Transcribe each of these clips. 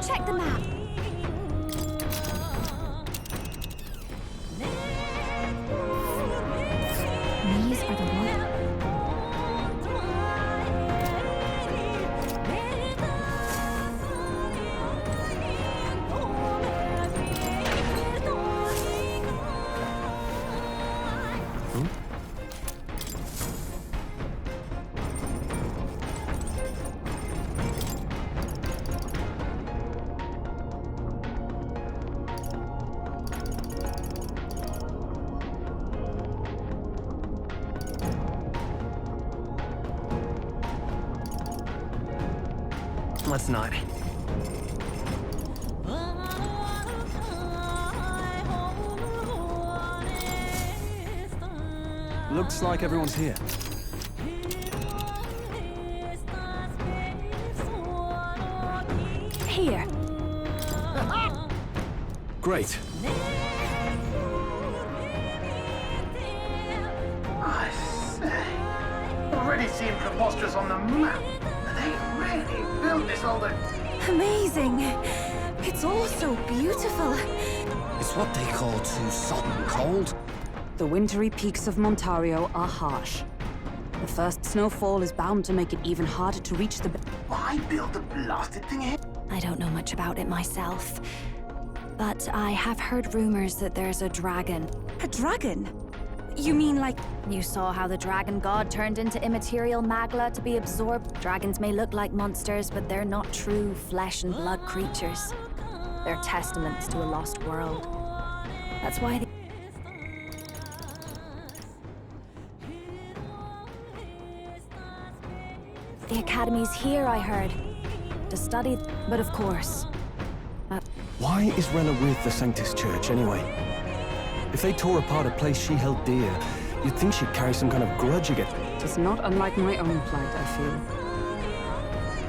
Check the map. These are the ones. Let's not. Looks like everyone's here. Here. Great. I say, already seemed preposterous on the map. They really built this all the... Amazing. It's all so beautiful. It's what they call too sudden cold. The wintry peaks of Montario are harsh. The first snowfall is bound to make it even harder to reach the... Why build the blasted thing here? I don't know much about it myself, but I have heard rumors that there's a dragon. A dragon? You mean like... You saw how the dragon god turned into immaterial magla to be absorbed? Dragons may look like monsters, but they're not true flesh and blood creatures. They're testaments to a lost world. That's why the Academy's here, I heard. To study, but of course... Why is Rella with the Sanctus Church, anyway? If they tore apart a place she held dear, you'd think she'd carry some kind of grudge against... It is not unlike my own plight, I feel.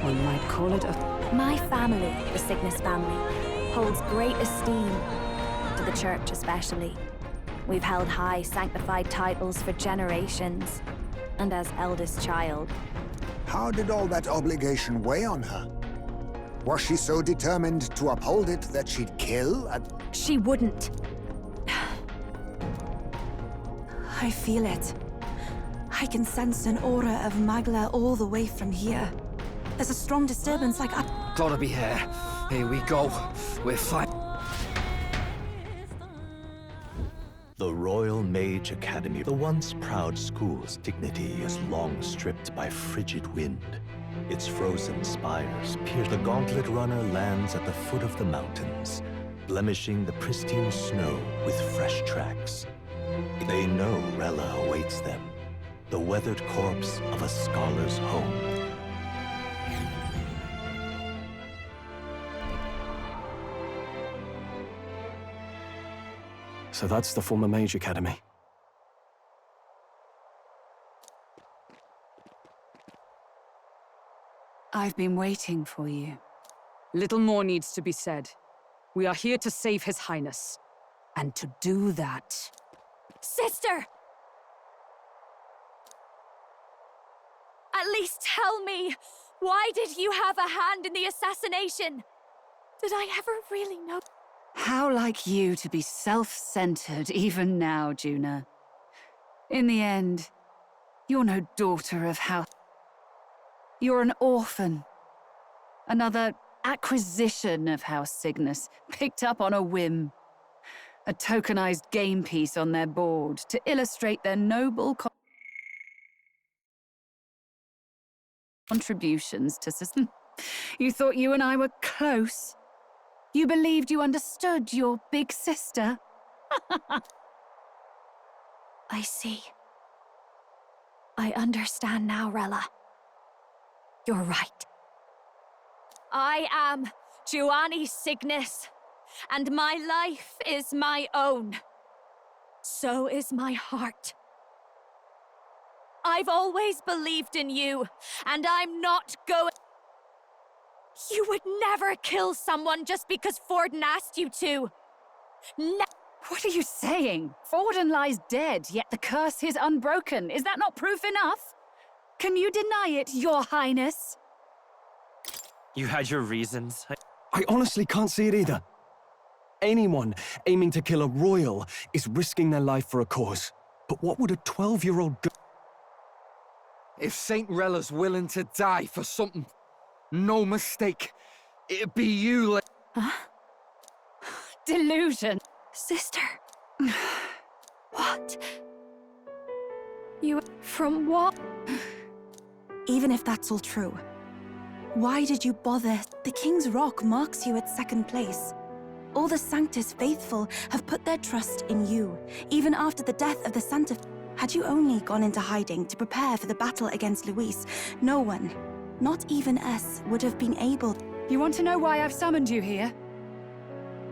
One might call it a... My family, the Cygnus family, holds great esteem, to the Church especially. We've held high sanctified titles for generations, and as eldest child. How did all that obligation weigh on her? Was she so determined to uphold it that she'd kill a... She wouldn't. I feel it. I can sense an aura of Magla all the way from here. There's a strong disturbance like... Gotta be here. Here we go. We're fine. The Royal Mage Academy, the once proud school's dignity is long stripped by frigid wind. Its frozen spires pierce. The gauntlet runner lands at the foot of the mountains, blemishing the pristine snow with fresh tracks. They know Rella awaits them, the weathered corpse of a scholar's home. So that's the former Mage Academy. I've been waiting for you. Little more needs to be said. We are here to save His Highness. And to do that... Sister! At least tell me, why did you have a hand in the assassination? Did I ever really know? How like you to be self-centered even now, Juna. In the end, you're no daughter of House. You're an orphan. Another acquisition of House Cygnus, picked up on a whim. A tokenized game piece on their board to illustrate their noble contributions to system. You thought you and I were close. You believed you understood your big sister. I see. I understand now, Rella. You're right. I am Giovanni Cygnus, and my life is my own. So is my heart. I've always believed in you, and I'm not going... You would never kill someone just because Forden asked you to. What are you saying? Forden lies dead, yet the curse is unbroken. Is that not proof enough? Can you deny it, Your Highness? You had your reasons. I honestly can't see it either. Anyone aiming to kill a royal is risking their life for a cause. But what would a 12-year-old girl... If Saint Rella's willing to die for something, no mistake, it'd be you, Delusion. Sister. What? You... From what? Even if that's all true, why did you bother? The King's Rock marks you at second place. All the Sanctus faithful have put their trust in you, even after the death of the Santa... Had you only gone into hiding to prepare for the battle against Luis, no one, not even us, would have been able... You want to know why I've summoned you here?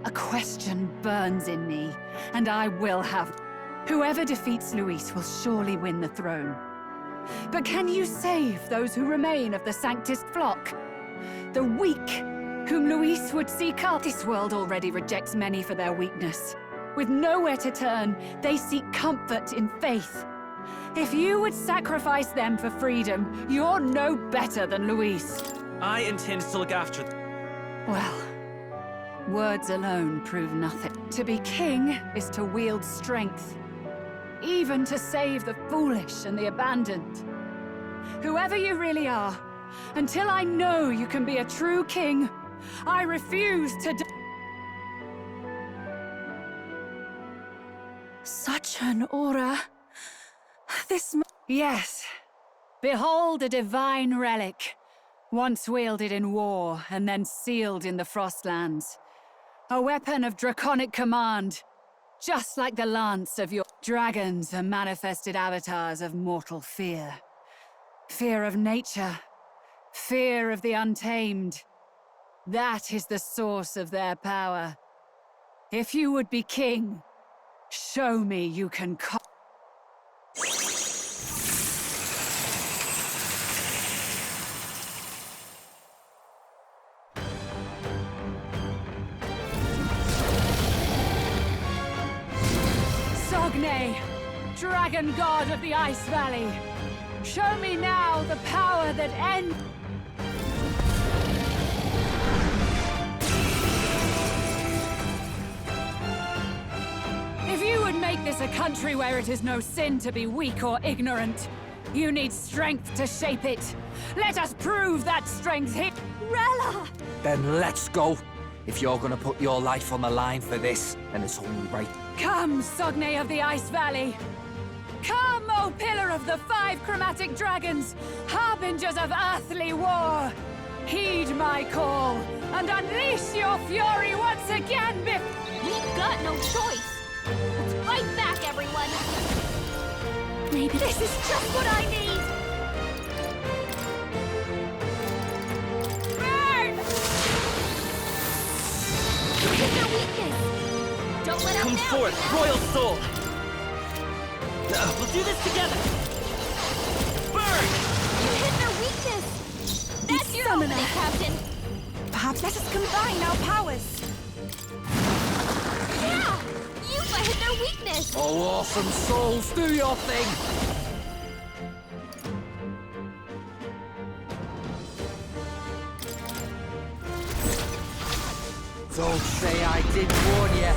A question burns in me, and I will have... Whoever defeats Luis will surely win the throne. But can you save those who remain of the Sanctus flock? The weak, whom Luis would seek out. This world already rejects many for their weakness. With nowhere to turn, they seek comfort in faith. If you would sacrifice them for freedom, you're no better than Luis. I intend to look after them. Well, words alone prove nothing. To be king is to wield strength, even to save the foolish and the abandoned. Whoever you really are, until I know you can be a true king, I refuse to Such an aura. Yes. Behold a divine relic, once wielded in war and then sealed in the Frostlands. A weapon of draconic command, just like the lance of your... Dragons are manifested avatars of mortal fear. Fear of nature. Fear of the untamed. That is the source of their power. If you would be king, show me you can Sogne, dragon god of the Ice Valley. Show me now the power that ends... If you would make this a country where it is no sin to be weak or ignorant, you need strength to shape it. Let us prove that strength here. Rella! Then let's go. If you're gonna put your life on the line for this, then it's only right. Come, Sogne of the Ice Valley! Come, O Pillar of the 5 chromatic dragons, harbingers of earthly war! Heed my call, and unleash your fury once again We've got no choice! Let's fight back, everyone! Maybe This is just what I need! Burn! You hit their weakness! Don't let up Come now! forth, Royal Soul! We'll do this together! Burn! You hit their weakness! That's your opening, Captain! Perhaps let us combine our powers. Yeah! You hit their weakness! Oh, awesome souls, do your thing! Don't say I didn't warn you.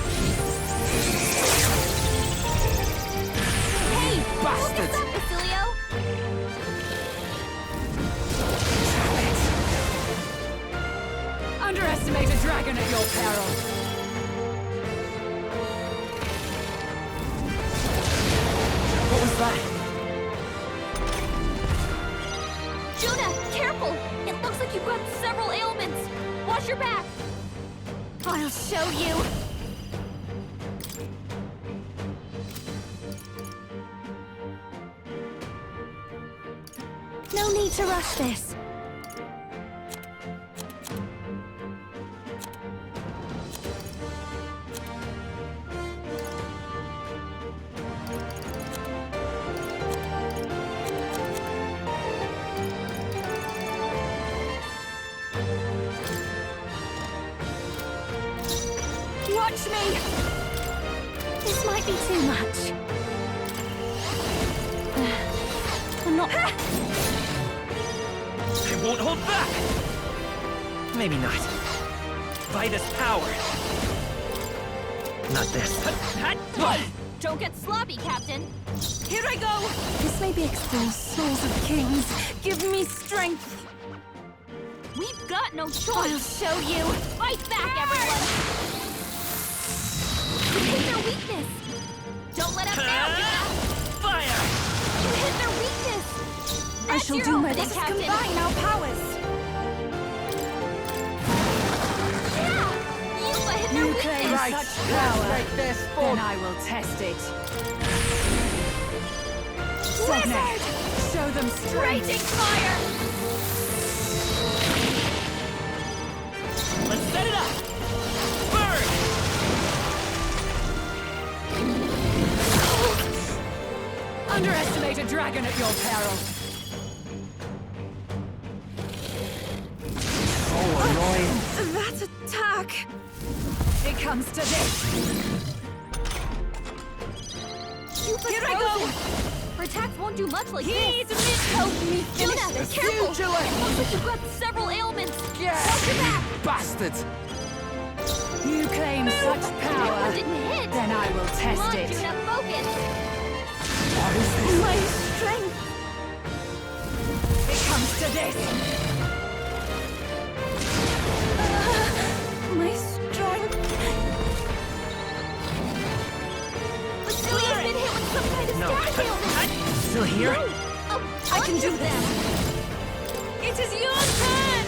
Hey! Bastard! Focus up, Basilio! Underestimate a dragon at your peril. What was that? Juna, careful! It looks like you've got several ailments! Watch your back! I'll show you! no need to rush this. Watch me! This might be too much. I'm not... I won't hold back! Maybe not. By this power. Not this. Don't get sloppy, Captain. Here I go! This may be exposed souls of kings. Give me strength. We've got no choice. I'll show you. Fight back, everyone! You hit their weakness. Don't let up now, Juna. Fire! You hit their weakness. I That's shall your do my opening, best. Captain. Combine our powers. Yeah! Yuba hit their You claim weakness. such power, Take this then fun. I will test it. Wizard! Show them strength. Raging fire! Let's set it up! Burn! Underestimate a dragon at your peril. That attack. It comes to this. Yuba's Here I go. frozen. Her attacks won't do much like Heed this. me. Help me Juna, finish this. careful! You, Juna. It looks like you've got several ailments. Yeah. Watch your back! Bastard! You claim such That one power, didn't hit. then I will Come test on, it. Juna, focus. My strength. It comes to this. My strength. Basilia's been hit with some kind of No. static ailment. Still here? No, a I can bunch do of them. It is your turn.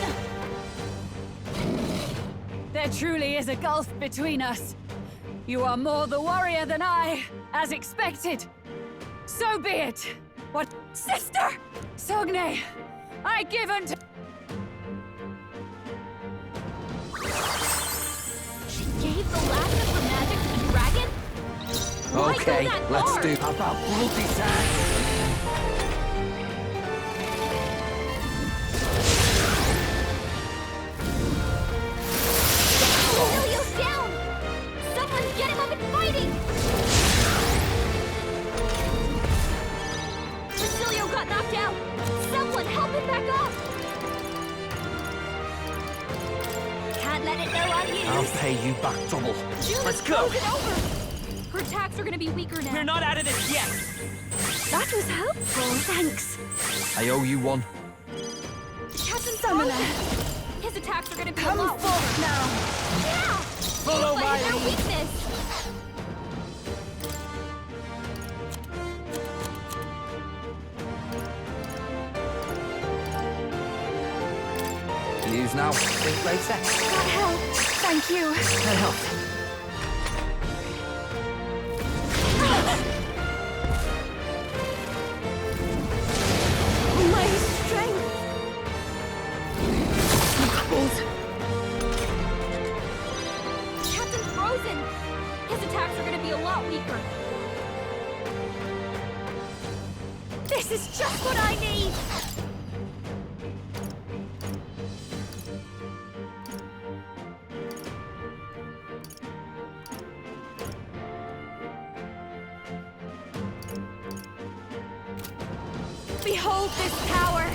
There truly is a gulf between us. You are more the warrior than I, as expected. So be it. What, sister? Sogne, I give unto... She gave the last of her magic to the dragon? Why go Okay, that let's far? do about bloody time. Basilio's down! Someone get him up and fighting! Basilio got knocked out! Someone help him back up! Can't let it go unused! I'll pay you back double. June's Let's go. frozen over! Her attacks are gonna be weaker now. We're not out of this yet! That was helpful. Thanks. I owe you one. Captain Summoner. frozen. His attacks are gonna be Come a lot forth now. Yeah! Follow Yuba my hit their lead. weakness! Use now. Think later. That helped. Thank you. That helped. My strength. Captain's frozen! His attacks are gonna be a lot weaker. This is just what I need. Behold this power.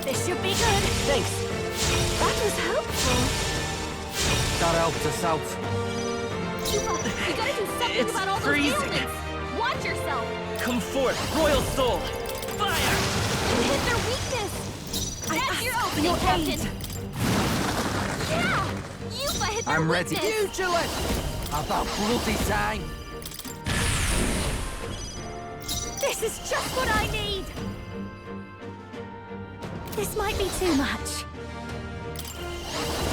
This should be good. Thanks. That was helpful. That helped us out. Yuba, you gotta do something It's about all those freezing. ailments! Watch yourself! Come forth, Royal Soul! Fire! You hit their weakness! That's your opening, Captain! Yeah! Yuba hit their I'm ready. weakness! You do it! About bloody time. This is just what I need. This might be too much.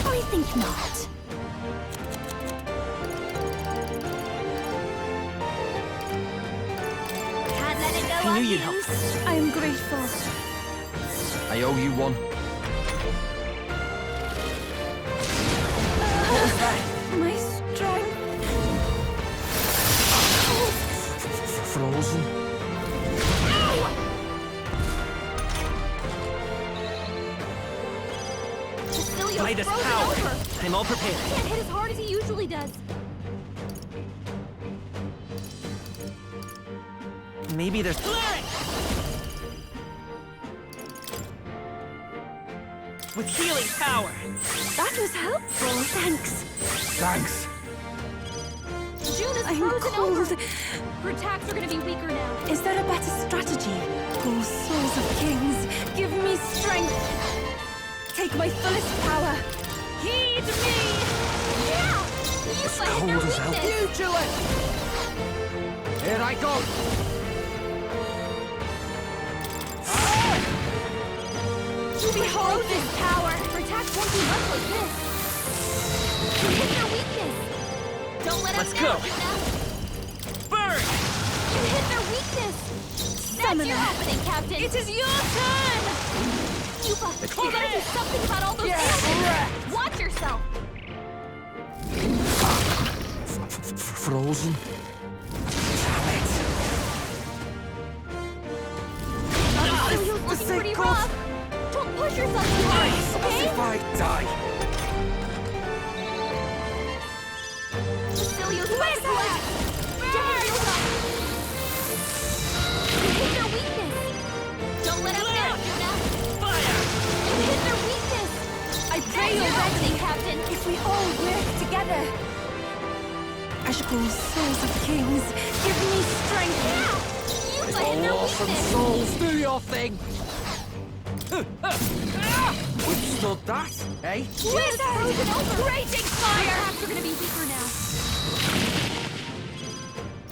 I think not. Can't let it go I knew you'd help. unused! I am grateful. I owe you one. My strength. Frozen. Cecilio's By this frozen power, over. I'm all prepared. Can't hit as hard as he usually does. Maybe there's cleric! With healing power! That was helpful, thanks. Thanks. Juna's I'm frozen cold. over. Her attacks are gonna be weaker now. Is there a better strategy? Oh, souls of kings, give me strength. Take my fullest power. Heed me! Yeah! You find their cold as hell. weakness! You do it! Here I go! Behold this power! Her attacks won't be much like this. You hit their weakness! Don't let Let's us go. down, Juna! Burn! You hit their weakness! That's your opening, Captain! It is your turn! Yupa, you gotta do something about all those ailments! Watch yourself! Frozen. Cecilio's looking pretty rough! Don't push yourself too hard, okay? If I die, Cecilio's about to collapse! Get him healed up! You hit their weakness! Don't let us down, Juna! Fire! You hit their weakness! I pray That's your you're opening, ready. Captain! If we all work together. Ashikal, souls of kings, give me strength. Yeah! You hit their awesome weakness! souls, do your thing! Withstood that, eh? Juna's frozen over! Raging fire! Her attacks are gonna be weaker now.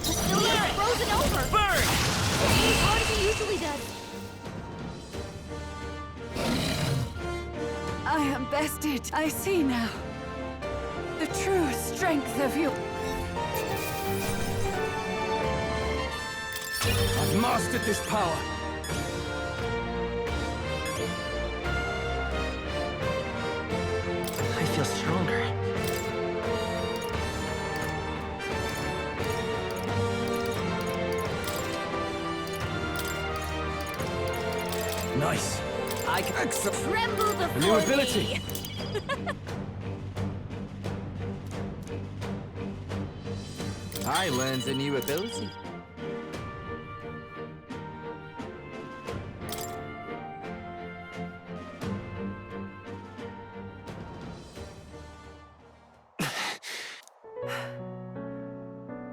Cecilio's frozen over! Burn! It's as hard as he usually does. I am bested. I see now. The true strength of you. I've mastered this power. I feel stronger. Nice. I can... Excellent. Tremble before A new ability. me. I learned a new ability.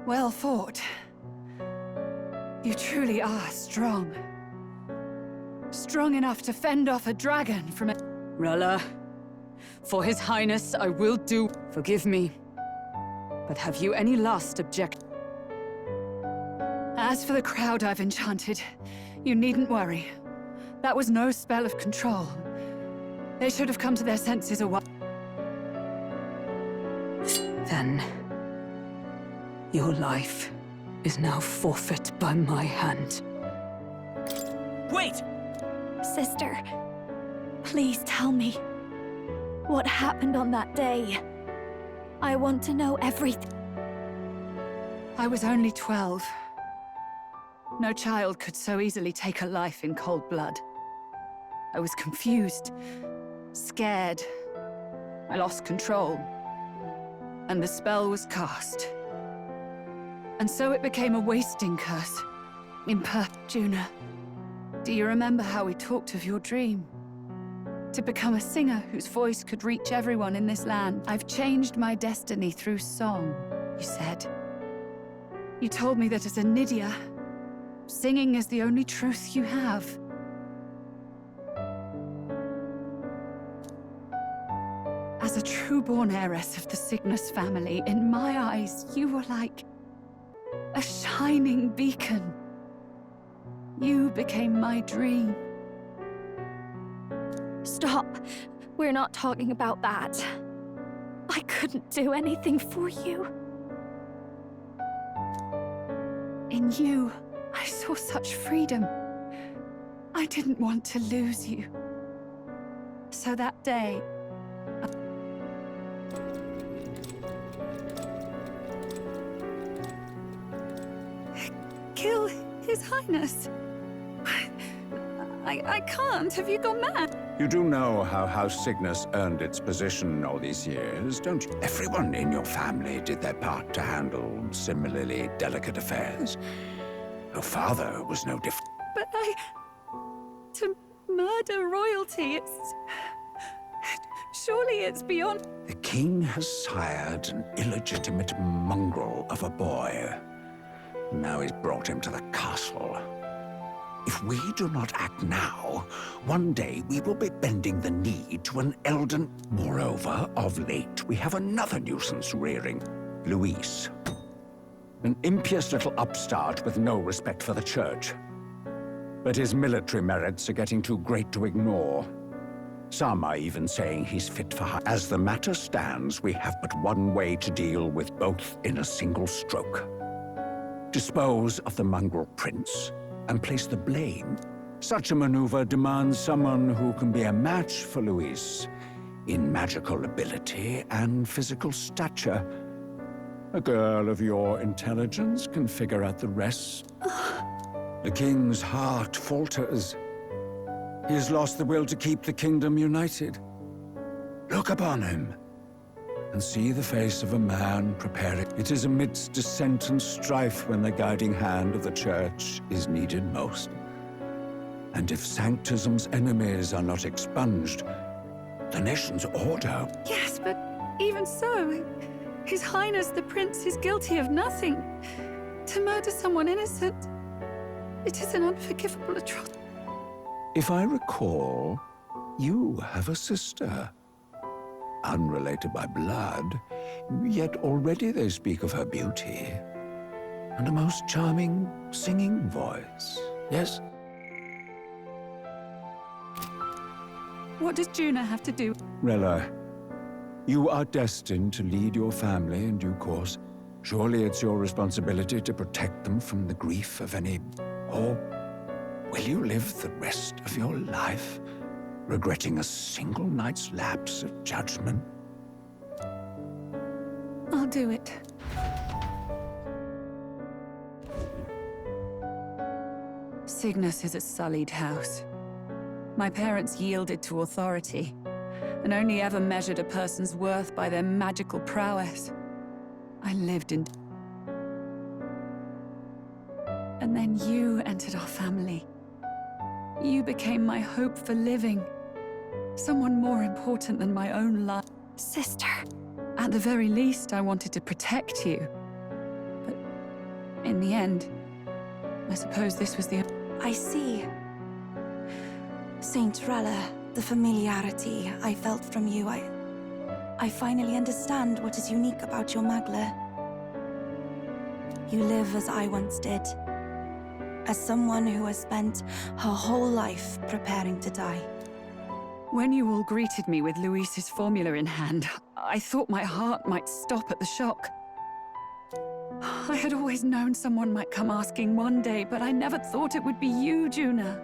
Well fought. You truly are strong. Strong enough to fend off a dragon from a... Rella, for His Highness I will do... Forgive me, but have you any last object? As for the crowd I've enchanted, you needn't worry. That was no spell of control. They should have come to their senses a while... Then... your life is now forfeit by my hand. Wait! Sister, please tell me. What happened on that day? I want to know everything. I was only 12. No child could so easily take a life in cold blood. I was confused, scared. I lost control. And the spell was cast. And so it became a wasting curse. Juna, do you remember how we talked of your dream? To become a singer whose voice could reach everyone in this land. I've changed my destiny through song, you said. You told me that as a Nydia, singing is the only truth you have. As a true-born heiress of the Cygnus family, in my eyes, you were like a shining beacon. You became my dream. Stop. We're not talking about that. I couldn't do anything for you. In you, I saw such freedom. I didn't want to lose you. So that day... Kill His Highness. I I can't. Have you gone mad? You do know how House Cygnus earned its position all these years, don't you? Everyone in your family did their part to handle similarly delicate affairs. Your father was no different. But to murder royalty, surely it's beyond... The king has sired an illegitimate mongrel of a boy. Now he's brought him to the castle. If we do not act now, one day we will be bending the knee to an elden... Moreover, of late, we have another nuisance rearing. Luis. An impious little upstart with no respect for the church. But his military merits are getting too great to ignore. Some are even saying he's fit for hire. As the matter stands, we have but one way to deal with both in a single stroke. Dispose of the mongrel prince and place the blame. Such a maneuver demands someone who can be a match for Luis in magical ability and physical stature. A girl of your intelligence can figure out the rest. The king's heart falters. He has lost the will to keep the kingdom united. Look upon him and see the face of a man preparing. It is amidst dissent and strife when the guiding hand of the church is needed most. And if Sanctism's enemies are not expunged, the nation's order... Yes, but even so, His Highness the Prince is guilty of nothing. To murder someone innocent, it is an unforgivable atrocity. If I recall, you have a sister. Unrelated by blood, yet already they speak of her beauty. And a most charming singing voice, yes? What does Juna have to do? Rella, you are destined to lead your family in due course. Surely it's your responsibility to protect them from the grief of any... Or will you live the rest of your life regretting a single night's lapse of judgment? I'll do it. Cygnus is a sullied house. My parents yielded to authority, and only ever measured a person's worth by their magical prowess. I lived in... And then you entered our family. You became my hope for living. Someone more important than my own life. Sister. At the very least, I wanted to protect you. But in the end, I suppose this was the... I see. Saint Rella, the familiarity I felt from you, I finally understand what is unique about your Magla. You live as I once did. As someone who has spent her whole life preparing to die. When you all greeted me with Luis's formula in hand, I thought my heart might stop at the shock. I had always known someone might come asking one day, but I never thought it would be you, Juna.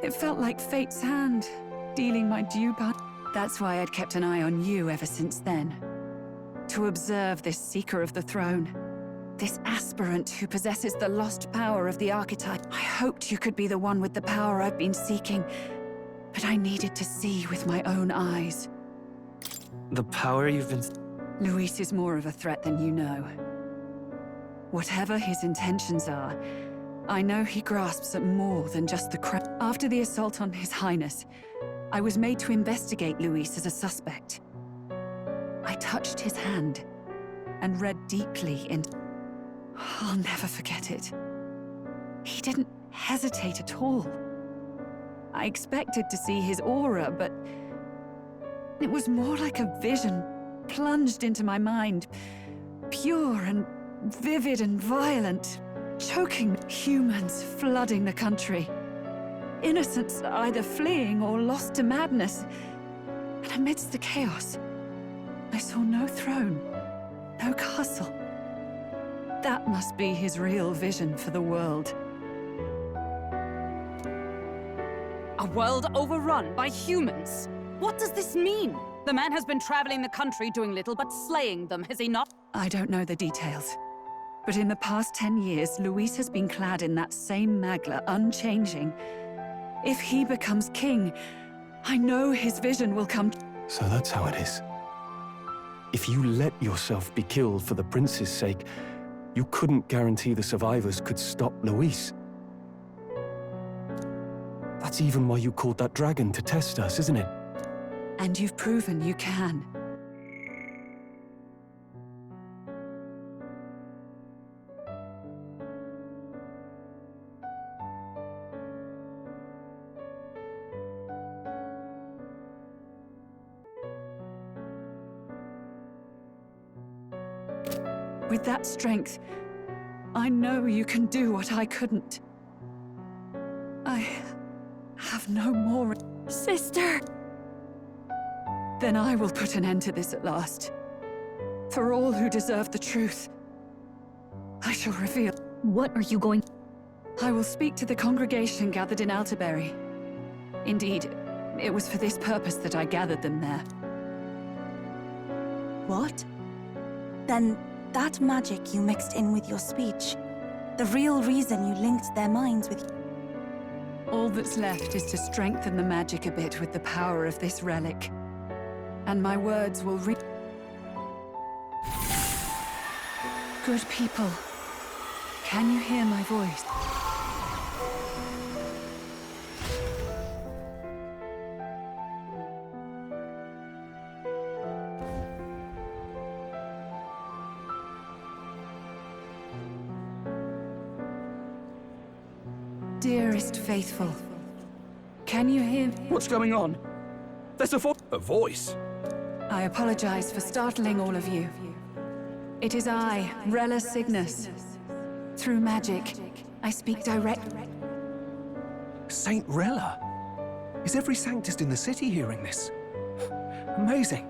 It felt like fate's hand, dealing my due bound. That's why I'd kept an eye on you ever since then. To observe this seeker of the throne. This aspirant who possesses the lost power of the archetype. I hoped you could be the one with the power I've been seeking, but I needed to see with my own eyes. The power you've been... Luis is more of a threat than you know. Whatever his intentions are, I know he grasps at more than just the crown. After the assault on His Highness, I was made to investigate Luis as a suspect. I touched his hand and read deeply into... I'll never forget it. He didn't hesitate at all. I expected to see his aura, but it was more like a vision plunged into my mind. Pure and vivid and violent. Choking humans flooding the country. Innocents either fleeing or lost to madness. And amidst the chaos, I saw no throne, no castle. That must be his real vision for the world. A world overrun by humans? What does this mean? The man has been traveling the country doing little but slaying them, has he not? I don't know the details. But in the past 10 years, Luis has been clad in that same Magla, unchanging. If he becomes king, I know his vision will come. So that's how it is. If you let yourself be killed for the prince's sake, you couldn't guarantee the survivors could stop Luis. That's even why you called that dragon to test us, isn't it? And you've proven you can. With that strength, I know you can do what I couldn't. I have no more... Sister! Then I will put an end to this at last. For all who deserve the truth, I shall reveal... What are you going... I will speak to the congregation gathered in Altaberry. Indeed, it was for this purpose that I gathered them there. What? Then that magic you mixed in with your speech, the real reason you linked their minds with... All that's left is to strengthen the magic a bit with the power of this relic. And my words will Good people, can you hear my voice? Dearest faithful, can you hear... What's going on? There's a voice. I apologize for startling all of you. It is I, Rella Cygnus. Through magic, I speak direct... Saint Rella? Is every Sanctist in the city hearing this? Amazing.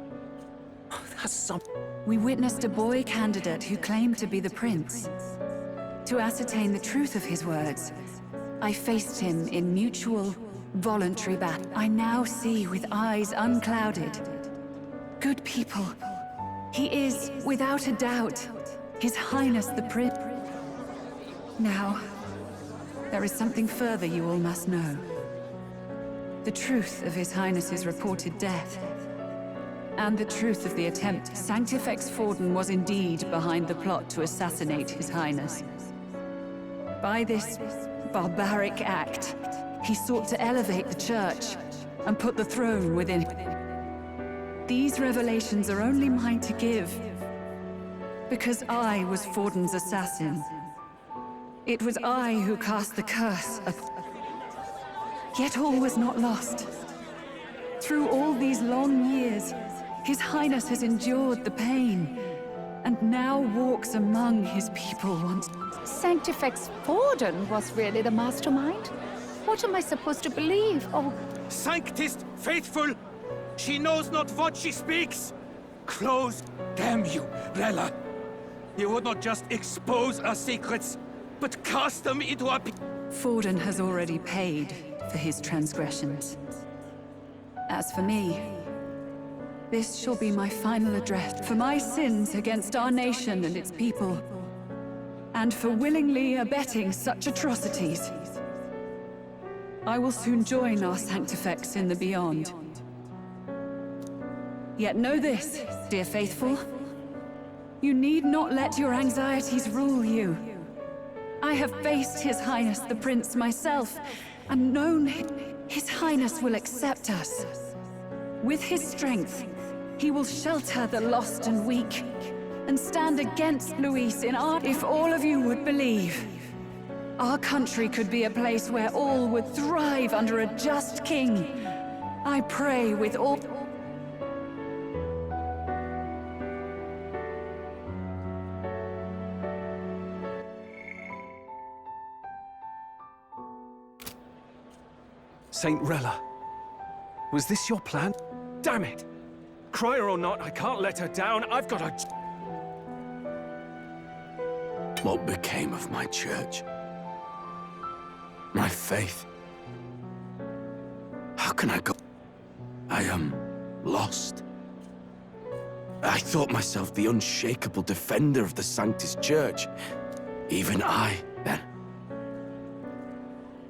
That's some... We witnessed a boy candidate who claimed to be the prince. To ascertain the truth of his words, I faced him in mutual, voluntary battle. I now see with eyes unclouded. Good people, he is, without a doubt, His Highness the Prince. Now, there is something further you all must know. The truth of His Highness's reported death, and the truth of the attempt. Sanctifex Forden was indeed behind the plot to assassinate His Highness. By this barbaric act, he sought to elevate the Church and put the throne within. These revelations are only mine to give, because I was Forden's assassin. It was I who cast the curse upon... Yet all was not lost. Through all these long years, His Highness has endured the pain, and now walks among his people once... Sanctifex Forden was really the mastermind? What am I supposed to believe? Oh... Sanctist faithful! She knows not what she speaks! Close, damn you, Rella! You would not just expose our secrets, but cast them into our... Forden has already paid for his transgressions. As for me, this shall be my final address for my sins against our nation and its people, and for willingly abetting such atrocities. I will soon join our Sanctifex in the beyond. Yet know this, dear faithful. You need not let your anxieties rule you. I have faced His Highness the Prince myself, and known His Highness will accept us. With his strength, he will shelter the lost and weak, and stand against Luis in our... If all of you would believe, our country could be a place where all would thrive under a just king. I pray with all... Saint Rella, was this your plan? Damn it! Crier or not, I can't let her down. I've got a... What became of my church? My faith? How can I go? I am lost. I thought myself the unshakable defender of the Sanctist Church. Even I, then.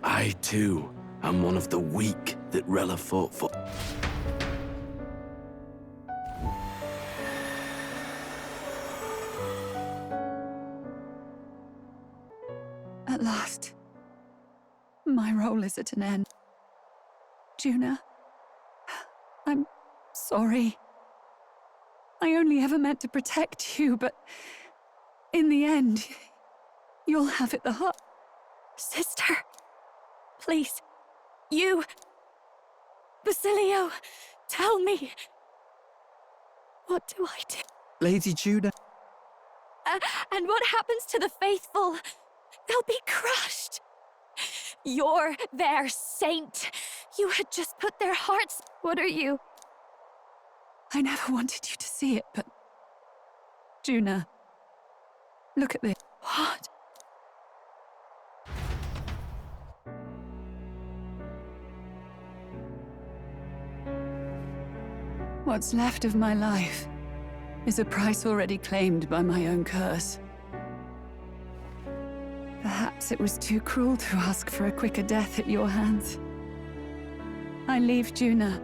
I, too, I'm one of the weak that Rella fought for. At last, my role is at an end. Juna, I'm sorry. I only ever meant to protect you, but in the end, you'll have it the hard. Sister, please, you... Basilio, tell me. What do I do? Lady Juna. And what happens to the faithful? They'll be crushed. You're their saint. You had just put their hearts... What are you? I never wanted you to see it, but... Juna, look at this. What? What's left of my life is a price already claimed by my own curse. Perhaps it was too cruel to ask for a quicker death at your hands. I leave Juna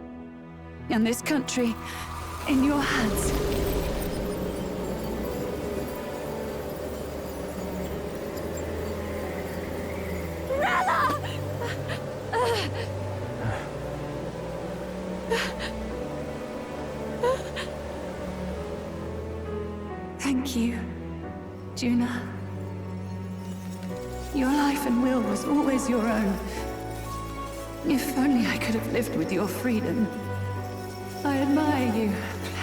and this country in your hands. Rella! Thank you, Juna. Your life and will was always your own. If only I could have lived with your freedom. I admire you.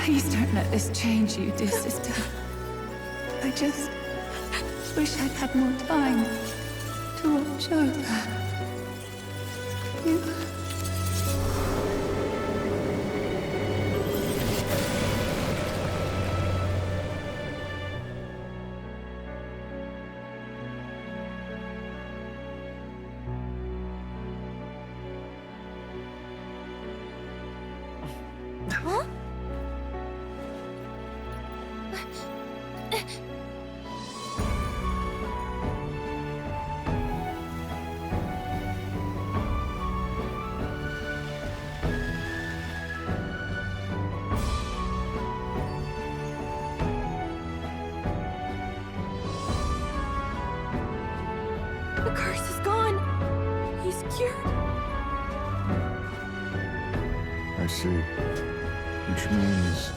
Please don't let this change you, dear sister. I just wish I'd had more time to watch over you. Huh? The curse is gone. He's cured. I see. Which means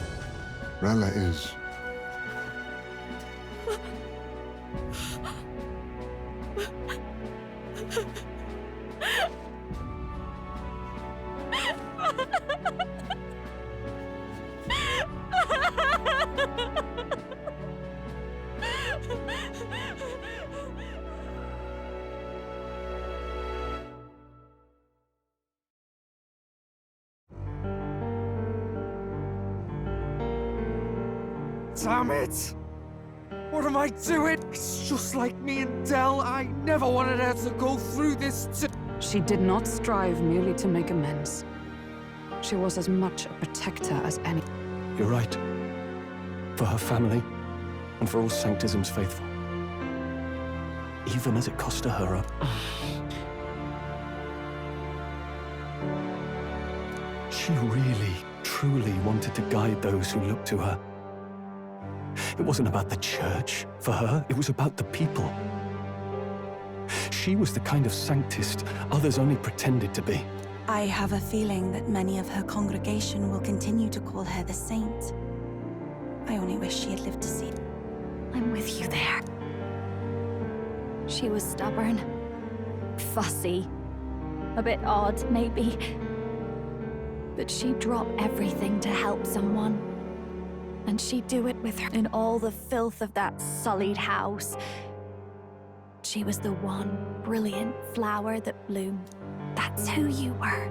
Rella is... Damn it! What am I doing? It's just like me and Del. I never wanted her to go through this She did not strive merely to make amends. She was as much a protector as any. You're right. For her family, and for all Sanctism's faithful. Even as it cost her up. She really, truly wanted to guide those who looked to her. It wasn't about the church, for her. It was about the people. She was the kind of sanctist others only pretended to be. I have a feeling that many of her congregation will continue to call her the saint. I only wish she had lived to see it. I'm with you there. She was stubborn, fussy, a bit odd, maybe. But she'd drop everything to help someone. And she'd do it with her in all the filth of that sullied house. She was the one brilliant flower that bloomed. That's who you were.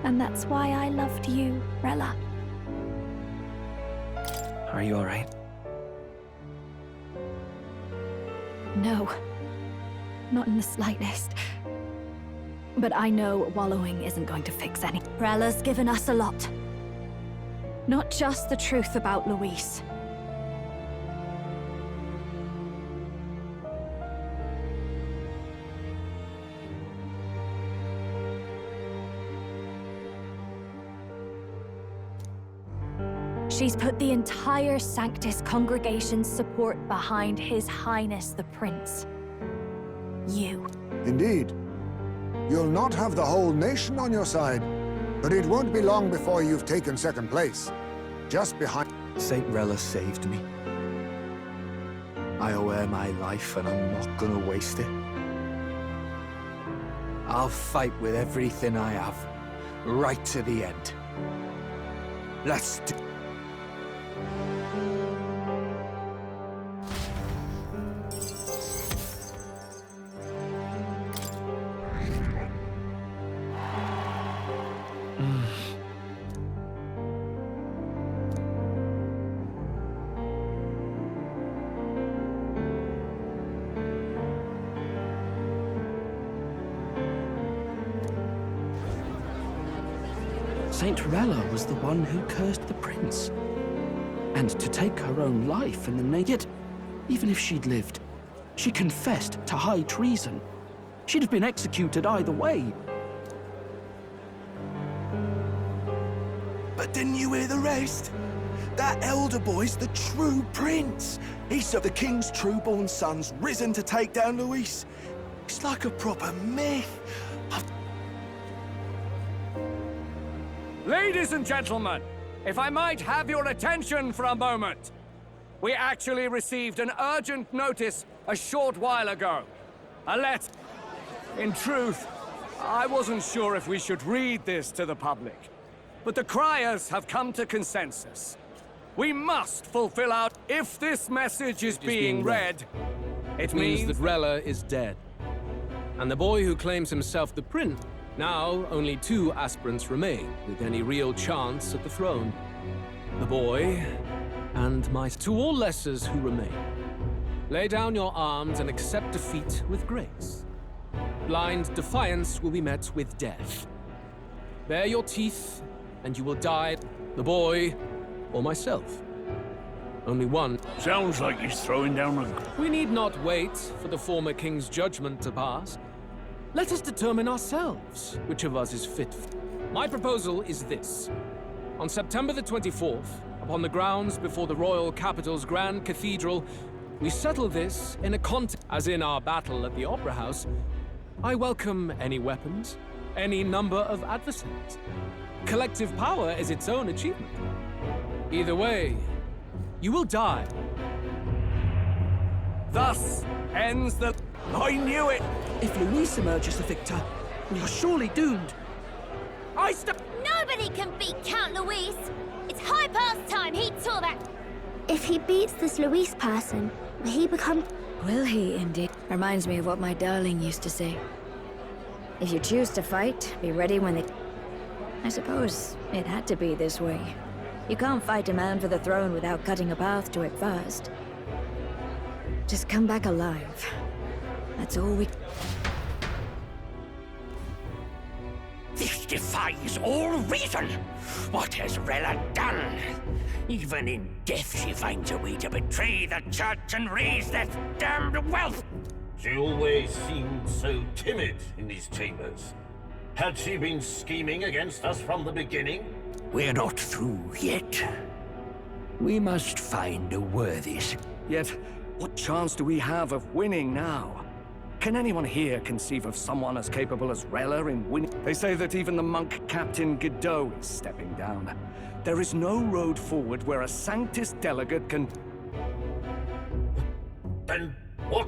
And that's why I loved you, Rella. Are you alright? No. Not in the slightest. But I know wallowing isn't going to fix any. Rella's given us a lot. Not just the truth about Luis. She's put the entire Sanctus congregation's support behind His Highness the Prince. You. Indeed. You'll not have the whole nation on your side, but it won't be long before you've taken second place. Just behind... Saint Rella saved me. I owe her my life, and I'm not gonna waste it. I'll fight with everything I have, right to the end. Let's do... Saint Rella was the one who cursed the prince. And to take her own life in the name... Yet, even if she'd lived, she confessed to high treason. She'd have been executed either way. But didn't you hear the rest? That elder boy's the true prince. He's of the king's true-born sons, risen to take down Luis. It's like a proper myth. Ladies and gentlemen, if I might have your attention for a moment. We actually received an urgent notice a short while ago. A letter. In truth, I wasn't sure if we should read this to the public. But the criers have come to consensus. We must fulfill our... If this message is being read, it means that Rella is dead. And the boy who claims himself the prince... Now, only 2 aspirants remain, with any real chance at the throne. The boy, and my... To all lessers who remain, lay down your arms and accept defeat with grace. Blind defiance will be met with death. Bare your teeth, and you will die, the boy, or myself. Only one. Sounds like he's throwing down a... We need not wait for the former king's judgment to pass. Let us determine ourselves which of us is fit. My proposal is this. On September the 24th, upon the grounds before the royal capital's grand cathedral, we settle this in a contest, as in our battle at the Opera House. I welcome any weapons, any number of adversaries. Collective power is its own achievement. Either way, you will die. Thus ends the... I knew it! If Luis emerges the victor, we are surely doomed. Nobody can beat Count Luis! It's high past time he saw that! If he beats this Luis person, will he become... Will he, indeed? Reminds me of what my darling used to say. If you choose to fight, be ready when they... I suppose it had to be this way. You can't fight a man for the throne without cutting a path to it first. Just come back alive. That's all we... This defies all reason. What has Rella done? Even in death she finds a way to betray the church and raise that damned wealth. She always seemed so timid in these chambers. Had she been scheming against us from the beginning? We're not through yet. We must find a worthy... Yet, what chance do we have of winning now? Can anyone here conceive of someone as capable as Rella in winning? They say that even the monk Captain Godot is stepping down. There is no road forward where a Sanctus delegate can... Then what?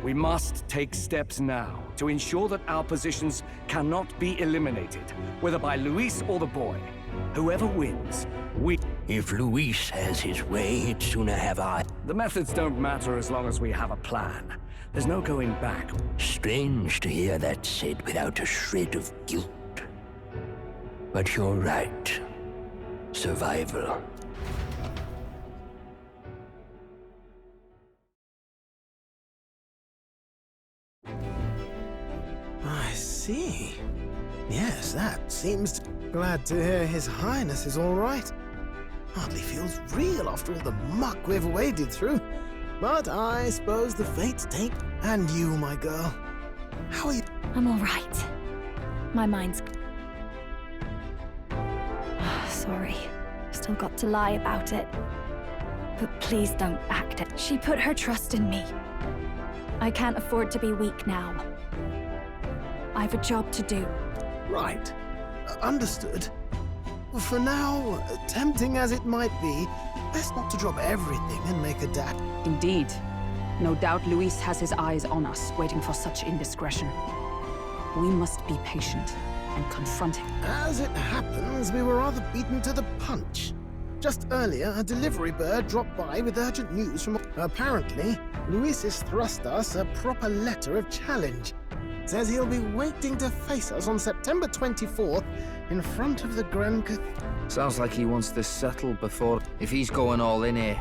We must take steps now to ensure that our positions cannot be eliminated, whether by Luis or the boy. Whoever wins, we... If Luis has his way, he'd sooner have I... The methods don't matter as long as we have a plan. There's no going back. Strange to hear that said without a shred of guilt. But you're right. Survival. I see. Yes, that seems... Glad to hear His Highness is all right. Hardly feels real after all the muck we've waded through. But I suppose the fates take... And you, my girl. How are you? I'm all right. My mind's... Sorry. still got to lie about it. But please don't act it. She put her trust in me. I can't afford to be weak now. I've a job to do. Right. Understood. For now, tempting as it might be, best not to drop everything and make a dash. Indeed. No doubt Luis has his eyes on us, waiting for such indiscretion. We must be patient and confront him. As it happens, we were rather beaten to the punch. Just earlier, a delivery bird dropped by with urgent news from... Apparently, Luis has thrust us a proper letter of challenge. Says he'll be waiting to face us on September 24th in front of the Grand Cathedral. Sounds like he wants this settled before... If he's going all in here,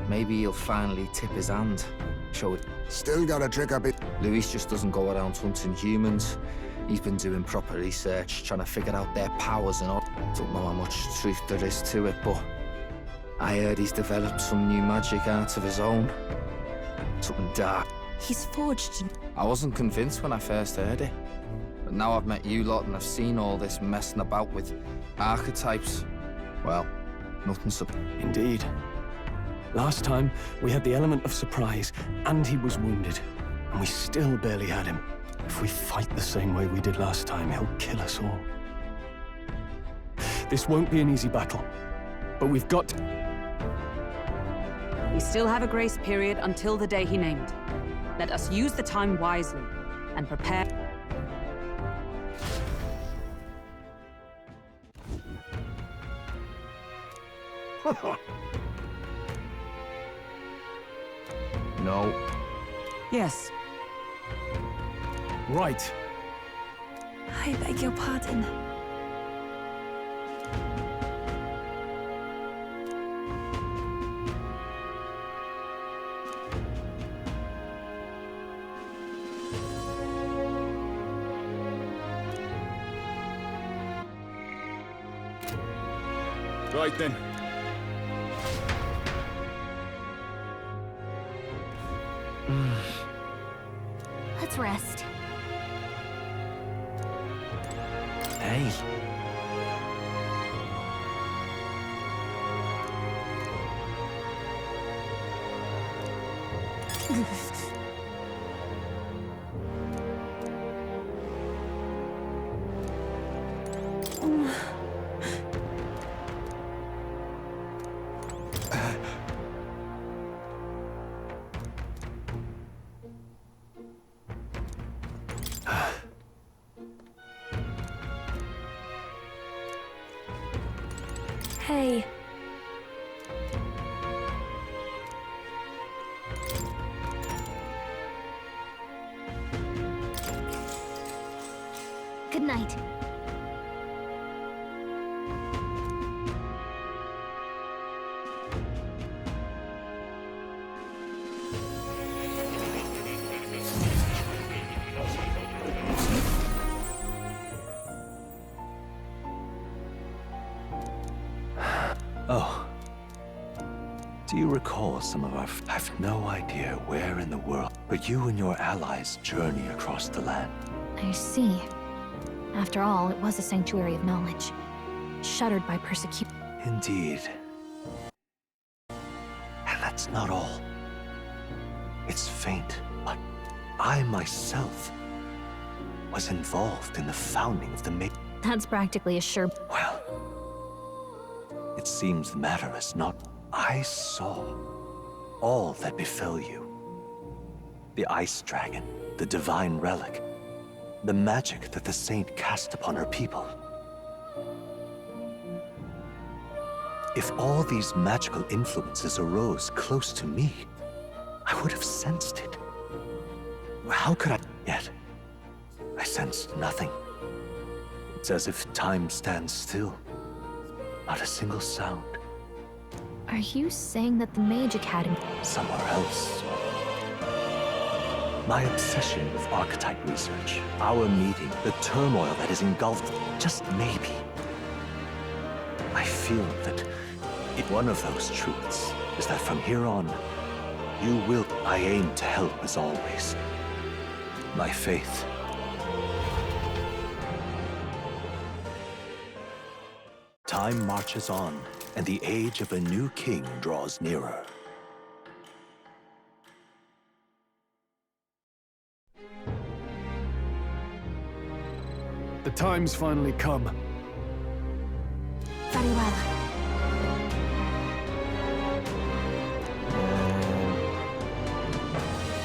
maybe he'll finally tip his hand. Show it. Still gotta trick up it. Luis just doesn't go around hunting humans. He's been doing proper research, trying to figure out their powers and all. Don't know how much truth there is to it, but I heard he's developed some new magic art of his own. Something dark. He's forged... I wasn't convinced when I first heard it. But now I've met you lot and I've seen all this messing about with archetypes. Well, nothing so... Indeed. Last time, we had the element of surprise, and he was wounded. And we still barely had him. If we fight the same way we did last time, he'll kill us all. This won't be an easy battle, but we've got to... We still have a grace period until the day he named. Let us use the time wisely and prepare... No. Yes. Right. I beg your pardon. Right then. Let's rest. Hey. Hey. Good night. Oh. Do you recall some of our... I've no idea where in the world, but you and your allies journey across the land. I see. After all, it was a sanctuary of knowledge, shuttered by persecution. Indeed. And that's not all. It's faint, but I myself was involved in the founding of the That's practically a sure... Well, it seems the matter is not... I saw all that befell you. The ice dragon, the divine relic, the magic that the saint cast upon her people. If all these magical influences arose close to me, I would have sensed it. How could I? Yet, I sensed nothing. It's as if time stands still. Not a single sound. Are you saying that the Mage Academy... Somewhere else. My obsession with archetype research, our meeting, the turmoil that is engulfed, just maybe. I feel that one of those truths is that from here on, you will... I aim to help as always. My faith. Time marches on. and the age of a new king draws nearer. The time's finally come. Very well.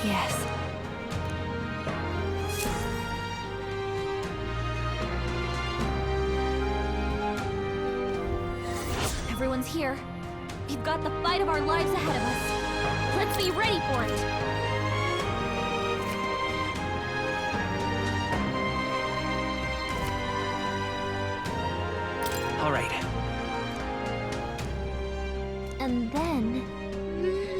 Yes. Everyone's here. We've got the fight of our lives ahead of us. Let's be ready for it. All right. And then...